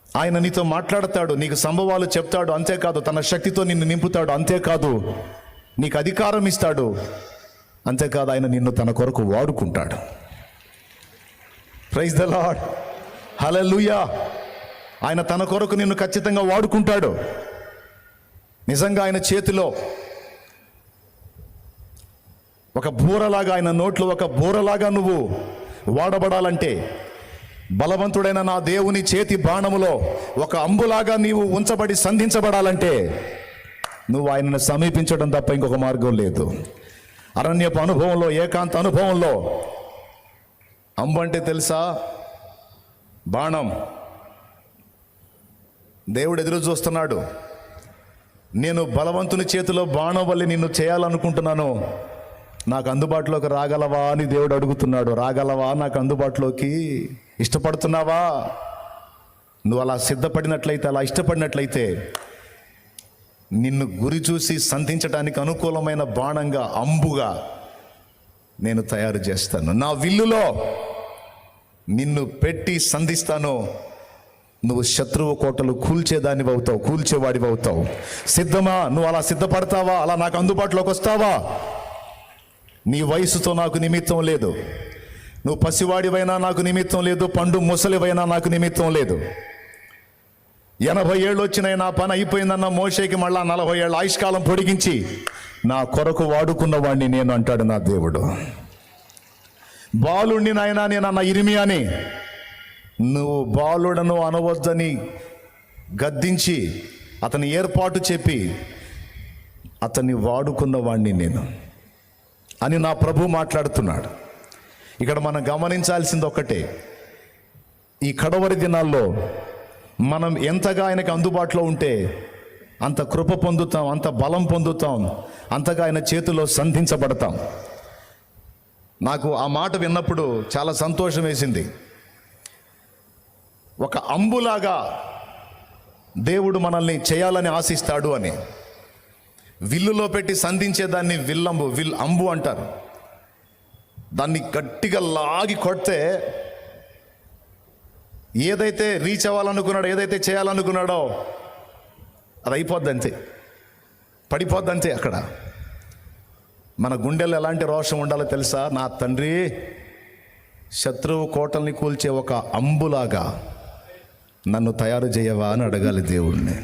ఆయన నీతో మాట్లాడతాడు, నీకు సంభవాలు చెప్తాడు. అంతేకాదు తన శక్తితో నిన్ను నింపుతాడు. అంతేకాదు నీకు అధికారం ఇస్తాడు. అంతేకాదు ఆయన నిన్ను తన కొరకు వాడుకుంటాడు. ప్రైజ్ ద లార్డ్, హల్లెలూయా. ఆయన తన కొరకు నిన్ను ఖచ్చితంగా వాడుకుంటాడు. నిజంగా ఆయన చేతిలో ఒక బూరలాగా, ఆయన నోట్లో ఒక బూరలాగా నువ్వు వాడబడాలంటే, బలవంతుడైన నా దేవుని చేతి బాణములో ఒక అంబులాగా నీవు ఉంచబడి సంధించబడాలంటే నువ్వు ఆయనను సమీపించడం తప్ప ఇంకొక మార్గం లేదు. అరణ్యపు అనుభవంలో, ఏకాంత అనుభవంలో అంబు అంటే తెలుసా? బాణం. దేవుడు ఎదురు చూస్తున్నాడు. నేను బలవంతుని చేతిలో బాణం వల్ల నిన్ను చేయాలనుకుంటున్నాను, నాకు అందుబాటులోకి రాగలవా అని దేవుడు అడుగుతున్నాడు. రాగలవా? నాకు అందుబాటులోకి ఇష్టపడుతున్నావా? నువ్వు అలా సిద్ధపడినట్లయితే, అలా ఇష్టపడినట్లయితే నిన్ను గురి చూసి సంధించడానికి అనుకూలమైన బాణంగా, అంబుగా నేను తయారు చేస్తాను. నా విల్లులో నిన్ను పెట్టి సంధిస్తాను. నువ్వు శత్రువు కోటలు కూల్చేదానివి అవుతావు, కూల్చేవాడివి అవుతావు. సిద్ధమా? నువ్వు అలా సిద్ధపడతావా? అలా నాకు అందుబాటులోకి వస్తావా? నీ వయసుతో నాకు నిమిత్తం లేదు. నువ్వు పసివాడివైనా నాకు నిమిత్తం లేదు, పండు ముసలివైనా నాకు నిమిత్తం లేదు. 80 ఏళ్ళు వచ్చినాయి, నా పని అయిపోయిందన్న మోషేకి మళ్ళా 40 ఏళ్ళ ఆయుష్కాలం పొడిగించి నా కొరకు వాడుకున్న వాడిని నేను అంటాడు నా దేవుడు. బాలుణ్ణి నాయనా నేనన్న ఇర్మియాని, నువ్వు బాలుడను అనవద్దని గద్దించి అతని ఏర్పాటు చెప్పి అతన్ని వాడుకున్న వాడిని నేను అని నా ప్రభు మాట్లాడుతున్నాడు. ఇక్కడ మనం గమనించాల్సింది ఒక్కటే, ఈ కడవరి దినాల్లో మనం ఎంతగా ఆయనకు అందుబాటులో ఉంటే అంత కృప పొందుతాం, అంత బలం పొందుతాం, అంతగా ఆయన చేతిలో సంధించబడతాం. నాకు ఆ మాట విన్నప్పుడు చాలా సంతోషం వేసింది. ఒక అంబులాగా దేవుడు మనల్ని చేయాలని ఆశిస్తాడు అని. విల్లులో పెట్టి సంధించేదాన్ని అంబు అంటారు. దాన్ని గట్టిగా లాగి కొడితే ఏదైతే రీచ్ అవ్వాలనుకున్నాడో, ఏదైతే చేయాలనుకున్నాడో అది అయిపోద్ది అంతే, పడిపోద్ది అంతే. అక్కడ మన గుండెల్లో ఎలాంటి రోషం ఉండాలో తెలుసా? నా తండ్రి, శత్రువు కోటల్ని కూల్చే ఒక అంబులాగా నన్ను తయారు చేయవా అని అడగాలి దేవుడిని.